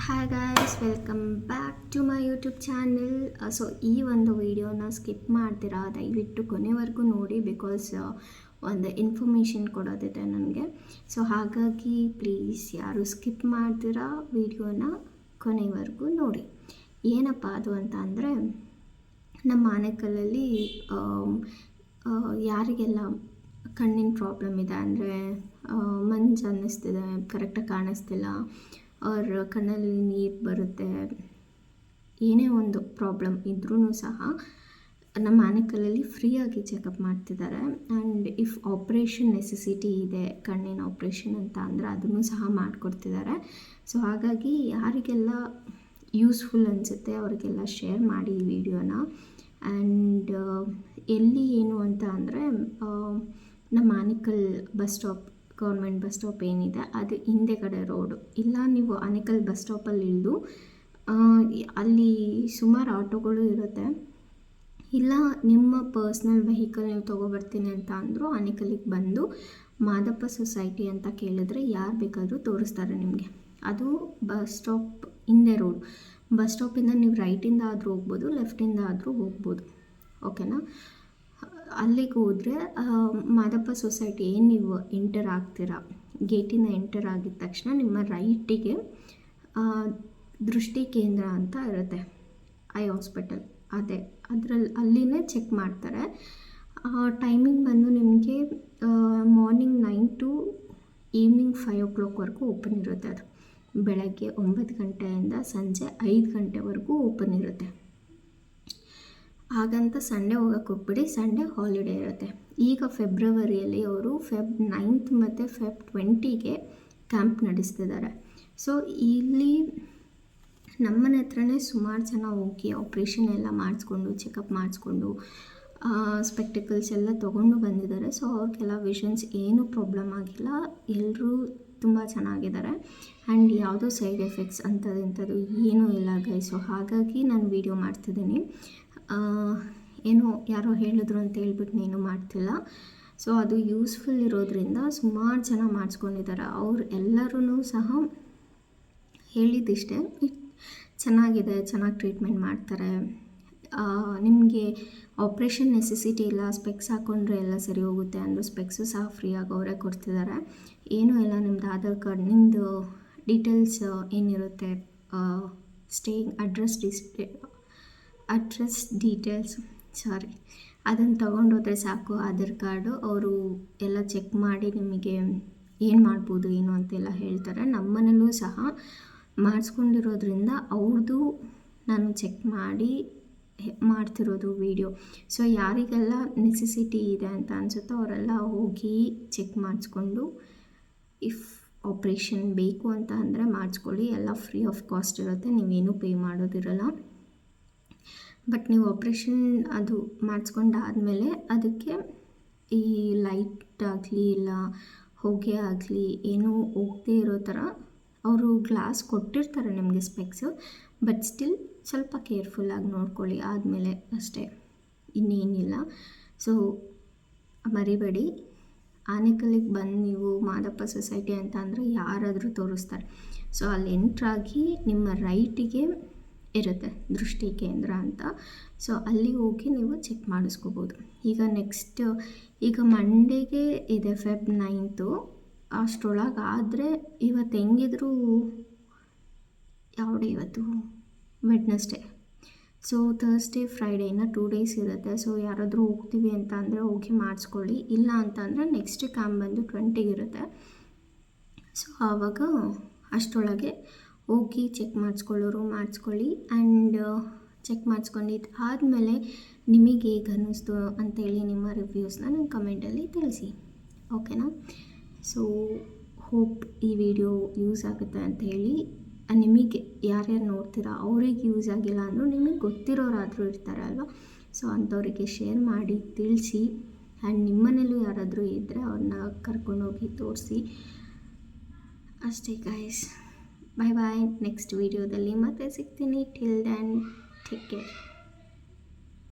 Hi guys, welcome back to my YouTube channel. So ಈ ಒಂದು ವಿಡಿಯೋನ ಸ್ಕಿಪ್ ಮಾಡ್ತೀರಾ, ದಯವಿಟ್ಟು ಕೊನೆವರೆಗೂ ನೋಡಿ. ಬಿಕಾಸ್ ಒಂದು ಇನ್ಫಾರ್ಮೇಷನ್ ಕೊಡೋದಿದೆ ನನಗೆ. ಸೊ ಹಾಗಾಗಿ ಪ್ಲೀಸ್ ಯಾರು ಸ್ಕಿಪ್ ಮಾಡ್ತೀರಾ ವಿಡಿಯೋನ ಕೊನೆವರೆಗೂ ನೋಡಿ. ಏನಪ್ಪ ಅದು ಅಂತ ಅಂದರೆ, ನಮ್ಮ ಆನೇಕಲ್ಲಲ್ಲಿ ಯಾರಿಗೆಲ್ಲ ಕಣ್ಣಿನ ಪ್ರಾಬ್ಲಮ್ ಇದೆ ಅಂದರೆ ಮಂಜು ಅನ್ನಿಸ್ತಿದೆ, ಕರೆಕ್ಟಾಗಿ ಕಾಣಿಸ್ತಿಲ್ಲ, ಅವ್ರ ಕಣ್ಣಲ್ಲಿ ನೀರು ಬರುತ್ತೆ, ಏನೇ ಒಂದು ಪ್ರಾಬ್ಲಮ್ ಇದ್ರೂ ಸಹ ನಮ್ಮ ಆನೇಕಲ್ಲಲ್ಲಿ ಫ್ರೀಯಾಗಿ ಚೆಕಪ್ ಮಾಡ್ತಿದ್ದಾರೆ. ಆ್ಯಂಡ್ ಇಫ್ ಆಪ್ರೇಷನ್ ನೆಸೆಸಿಟಿ ಇದೆ, ಕಣ್ಣಿನ ಆಪ್ರೇಷನ್ ಅಂತ ಅಂದರೆ ಅದನ್ನು ಸಹ ಮಾಡಿಕೊಡ್ತಿದ್ದಾರೆ. ಸೊ ಹಾಗಾಗಿ ಯಾರಿಗೆಲ್ಲ ಯೂಸ್ಫುಲ್ ಅನಿಸುತ್ತೆ ಅವರಿಗೆಲ್ಲ ಶೇರ್ ಮಾಡಿ ಈ ವಿಡಿಯೋನ. ಆ್ಯಂಡ್ ಎಲ್ಲಿ ಏನು ಅಂತ ಅಂದರೆ, ನಮ್ಮ Anekal bus stop, government bus stop ಏನಿದೆ ಅದು ಹಿಂದೆಗಡೆ ರೋಡು. ಇಲ್ಲ ನೀವು ಆನೇಕಲ್ ಬಸ್ ಸ್ಟಾಪಲ್ಲಿ ಇಳಿದು ಅಲ್ಲಿ ಸುಮಾರು ಆಟೋಗಳು ಇರುತ್ತೆ. ಇಲ್ಲ ನಿಮ್ಮ ಪರ್ಸ್ನಲ್ ವೆಹಿಕಲ್ ನೀವು ತೊಗೊಬರ್ತೀನಿ ಅಂತ ಅಂದರೂ ಆನೇಕಲ್ಲಿಗೆ ಬಂದು ಮಾದಪ್ಪ ಸೊಸೈಟಿ ಅಂತ ಕೇಳಿದ್ರೆ ಯಾರು ಬೇಕಾದರೂ ತೋರಿಸ್ತಾರೆ ನಿಮಗೆ. ಅದು ಬಸ್ ಸ್ಟಾಪ್ ಹಿಂದೆ ರೋಡ್. ಬಸ್ ಸ್ಟಾಪಿಂದ ನೀವು ರೈಟಿಂದ ಆದರೂ ಹೋಗ್ಬೋದು, ಲೆಫ್ಟಿಂದ ಆದರೂ ಹೋಗ್ಬೋದು. ಓಕೆನಾ? ಅಲ್ಲಿಗೆ ಹೋದರೆ ಮಾದಪ್ಪ ಸೊಸೈಟಿ ಏನು ನೀವು ಎಂಟರ್ ಆಗ್ತೀರಾ, ಗೇಟಿಂದ ಎಂಟರ್ ಆಗಿದ ತಕ್ಷಣ ನಿಮ್ಮ ರೈಟಿಗೆ ದೃಷ್ಟಿ ಕೇಂದ್ರ ಅಂತ ಇರುತ್ತೆ, ಐ ಹಾಸ್ಪಿಟಲ್. ಅಲ್ಲಿನೇ ಚೆಕ್ ಮಾಡ್ತಾರೆ. ಟೈಮಿಂಗ್ ಬಂದು ನಿಮಗೆ ಮಾರ್ನಿಂಗ್ 9 to ಈವ್ನಿಂಗ್ 5 o'clockವರೆಗೂ ಓಪನ್ ಇರುತ್ತೆ. ಅದು ಬೆಳಗ್ಗೆ 9 ಗಂಟೆಯಿಂದ ಸಂಜೆ 5 ಗಂಟೆವರೆಗೂ ಓಪನ್ ಇರುತ್ತೆ. ಹಾಗಂತ ಸಂಡೇ ಹೋಗೋಕ್ಕೆ ಹೋಗ್ಬಿಡಿ, ಸಂಡೇ ಹಾಲಿಡೇ ಇರುತ್ತೆ. ಈಗ ಫೆಬ್ರವರಿಯಲ್ಲಿ ಅವರು Feb 9th ಮತ್ತು Feb 20ಗೆ ಕ್ಯಾಂಪ್ ನಡೆಸ್ತಿದ್ದಾರೆ. ಸೊ ಇಲ್ಲಿ ನಮ್ಮನೆ ಹತ್ರನೇ ಸುಮಾರು ಜನ ಹೋಗಿ ಆಪ್ರೇಷನ್ ಎಲ್ಲ ಮಾಡಿಸ್ಕೊಂಡು, ಚೆಕಪ್ ಮಾಡಿಸ್ಕೊಂಡು, ಸ್ಪೆಕ್ಟಿಕಲ್ಸ್ ಎಲ್ಲ ತೊಗೊಂಡು ಬಂದಿದ್ದಾರೆ. ಸೊ ಅವ್ರಿಗೆಲ್ಲ ವಿಷನ್ಸ್ ಏನೂ ಪ್ರಾಬ್ಲಮ್ ಆಗಿಲ್ಲ, ಎಲ್ಲರೂ ತುಂಬ ಚೆನ್ನಾಗಿದ್ದಾರೆ. ಆ್ಯಂಡ್ ಯಾವುದೋ ಸೈಡ್ ಎಫೆಕ್ಟ್ಸ್ ಅಂಥದ್ದು ಏನೂ ಇಲ್ಲ ಗೈ. ಸೊ ಹಾಗಾಗಿ ನಾನು ವೀಡಿಯೋ ಮಾಡ್ತಿದ್ದೀನಿ. ಏನೋ ಯಾರೋ ಹೇಳಿದ್ರು ಅಂತ ಹೇಳ್ಬಿಟ್ಟು ನೀನು ಮಾಡ್ತಿಲ್ಲ. ಸೊ ಅದು ಯೂಸ್ಫುಲ್ ಇರೋದ್ರಿಂದ ಸುಮಾರು ಜನ ಮಾಡಿಸ್ಕೊಂಡಿದ್ದಾರೆ. ಅವ್ರು ಎಲ್ಲರೂ ಸಹ ಹೇಳಿದ್ದಿಷ್ಟೇ, ಚೆನ್ನಾಗಿದೆ, ಚೆನ್ನಾಗಿ ಟ್ರೀಟ್ಮೆಂಟ್ ಮಾಡ್ತಾರೆ, ನಿಮಗೆ ಆಪ್ರೇಷನ್ ನೆಸೆಸಿಟಿ ಇಲ್ಲ, ಸ್ಪೆಕ್ಸ್ ಹಾಕ್ಕೊಂಡ್ರೆ ಎಲ್ಲ ಸರಿ ಹೋಗುತ್ತೆ ಅಂದರು. ಸ್ಪೆಕ್ಸು ಸಹ ಫ್ರೀಯಾಗಿ ಅವರೇ ಕೊಡ್ತಿದ್ದಾರೆ. ಏನೂ ಇಲ್ಲ, ನಿಮ್ಮದು ಆಧಾರ್ ಕಾರ್ಡ್, ನಿಮ್ಮದು ಡೀಟೇಲ್ಸ್ ಏನಿರುತ್ತೆ, ಸ್ಟೇಯಿಂಗ್ ಅಡ್ರೆಸ್ ಡೀಟೇಲ್ಸ್ ಅದನ್ನು ತೊಗೊಂಡೋದ್ರೆ ಸಾಕು, ಆಧಾರ್ ಕಾರ್ಡು. ಅವರು ಎಲ್ಲ ಚೆಕ್ ಮಾಡಿ ನಿಮಗೆ ಏನು ಮಾಡ್ಬೋದು ಏನು ಅಂತೆಲ್ಲ ಹೇಳ್ತಾರೆ. ನಮ್ಮನೇಲೂ ಸಹ ಮಾಡಿಸ್ಕೊಂಡಿರೋದ್ರಿಂದ ಅವ್ರದ್ದು ನಾನು ಚೆಕ್ ಮಾಡಿ ಮಾಡ್ತಿರೋದು ವೀಡಿಯೋ. ಸೊ ಯಾರಿಗೆಲ್ಲ ನೆಸೆಸಿಟಿ ಇದೆ ಅಂತ ಅನಿಸುತ್ತೋ ಅವರೆಲ್ಲ ಹೋಗಿ ಚೆಕ್ ಮಾಡಿಸ್ಕೊಂಡು, ಇಫ್ ಆಪ್ರೇಷನ್ ಬೇಕು ಅಂತ ಅಂದರೆ ಮಾಡಿಸ್ಕೊಳ್ಳಿ. ಎಲ್ಲ ಫ್ರೀ ಆಫ್ ಕಾಸ್ಟ್ ಇರುತ್ತೆ, ನೀವೇನೂ ಪೇ ಮಾಡೋದಿರಲ್ಲ. ಬಟ್ ನೀವು ಆಪ್ರೇಷನ್ ಅದು ಮಾಡಿಸ್ಕೊಂಡಾದಮೇಲೆ ಅದಕ್ಕೆ ಈ ಲೈಟ್ ಆಗಲಿ ಇಲ್ಲ ಹೊಗೆ ಆಗಲಿ ಏನೂ ಹೋಗದೇ ಇರೋ ಥರ ಅವರು ಗ್ಲಾಸ್ ಕೊಟ್ಟಿರ್ತಾರೆ ನಿಮಗೆ, ಸ್ಪೆಕ್ಸು. ಬಟ್ ಸ್ಟಿಲ್ ಸ್ವಲ್ಪ ಕೇರ್ಫುಲ್ಲಾಗಿ ನೋಡ್ಕೊಳ್ಳಿ ಆದಮೇಲೆ ಅಷ್ಟೇ, ಇನ್ನೇನಿಲ್ಲ. ಸೊ ಮರಿಬೇಡಿ, ಆನೇಕಲ್ಲಿಗೆ ಬಂದು ನೀವು ಮಾದಪ್ಪ ಸೊಸೈಟಿ ಅಂತ ಅಂದರೆ ಯಾರಾದರೂ ತೋರಿಸ್ತಾರೆ. ಸೊ ಅಲ್ಲಿ ಎಂಟ್ರಾಗಿ ನಿಮ್ಮ ರೈಟಿಗೆ ಇರುತ್ತೆ ದೃಷ್ಟಿ ಕೇಂದ್ರ ಅಂತ. ಸೊ ಅಲ್ಲಿ ಹೋಗಿ ನೀವು ಚೆಕ್ ಮಾಡಿಸ್ಕೋಬೋದು. ಈಗ ಮಂಡೇಗೆ ಇದೆ Feb 9th. ಅಷ್ಟರೊಳಗೆ ಆದರೆ ಇವತ್ತು ಹೆಂಗಿದ್ರು ಯಾವಡೇ ಇವತ್ತು ವೆಡ್ನೆಸ್ಡೇ. ಸೊ ಥರ್ಸ್ಡೇ ಫ್ರೈಡೇ ಇನ್ನು 2 days ಇರುತ್ತೆ. ಸೊ ಯಾರಾದರೂ ಹೋಗ್ತೀವಿ ಅಂತ ಅಂದರೆ ಹೋಗಿ ಮಾಡಿಸ್ಕೊಳ್ಳಿ. ಇಲ್ಲ ಅಂತ ಅಂದರೆ ನೆಕ್ಸ್ಟ್ ಕ್ಯಾಂಪ್ ಬಂದು 20ಗೆ ಇರುತ್ತೆ. ಸೊ ಆವಾಗ ಅಷ್ಟರೊಳಗೆ ಹೋಗಿ ಚೆಕ್ ಮಾಡಿಸ್ಕೊಳ್ಳೋರು ಮಾಡಿಸ್ಕೊಳ್ಳಿ. ಆ್ಯಂಡ್ ಚೆಕ್ ಮಾಡಿಸ್ಕೊಂಡಿದ್ದು ಆದಮೇಲೆ ನಿಮಗೆ ಹೇಗೆ ಅನ್ನಿಸ್ತು ಅಂತೇಳಿ ನಿಮ್ಮ ರಿವ್ಯೂಸ್ನ ನನ್ನ ಕಮೆಂಟಲ್ಲಿ ತಿಳಿಸಿ. ಓಕೆನಾ? ಸೊ ಹೋಪ್ ಈ ವಿಡಿಯೋ ಯೂಸ್ ಆಗುತ್ತೆ ಅಂತ ಹೇಳಿ. ನಿಮಗೆ ಯಾರ್ಯಾರು ನೋಡ್ತೀರಾ ಅವ್ರಿಗೆ ಯೂಸ್ ಆಗಿಲ್ಲ ಅಂದರೂ ನಿಮಗೆ ಗೊತ್ತಿರೋರಾದರೂ ಇರ್ತಾರೆ ಅಲ್ವಾ, ಸೊ ಅಂಥವರಿಗೆ ಶೇರ್ ಮಾಡಿ ತಿಳಿಸಿ. ಆ್ಯಂಡ್ ನಿಮ್ಮನೇಲೂ ಯಾರಾದರೂ ಇದ್ದರೆ ಅವ್ರನ್ನ ಕರ್ಕೊಂಡೋಗಿ ತೋರಿಸಿ. ಅಷ್ಟೇ ಗೈಸ್, ಬಾಯ್ ಬಾಯ್. ನೆಕ್ಸ್ಟ್ ವೀಡಿಯೋದಲ್ಲಿ ಮತ್ತೆ ಸಿಗ್ತೀನಿ. Till then take care.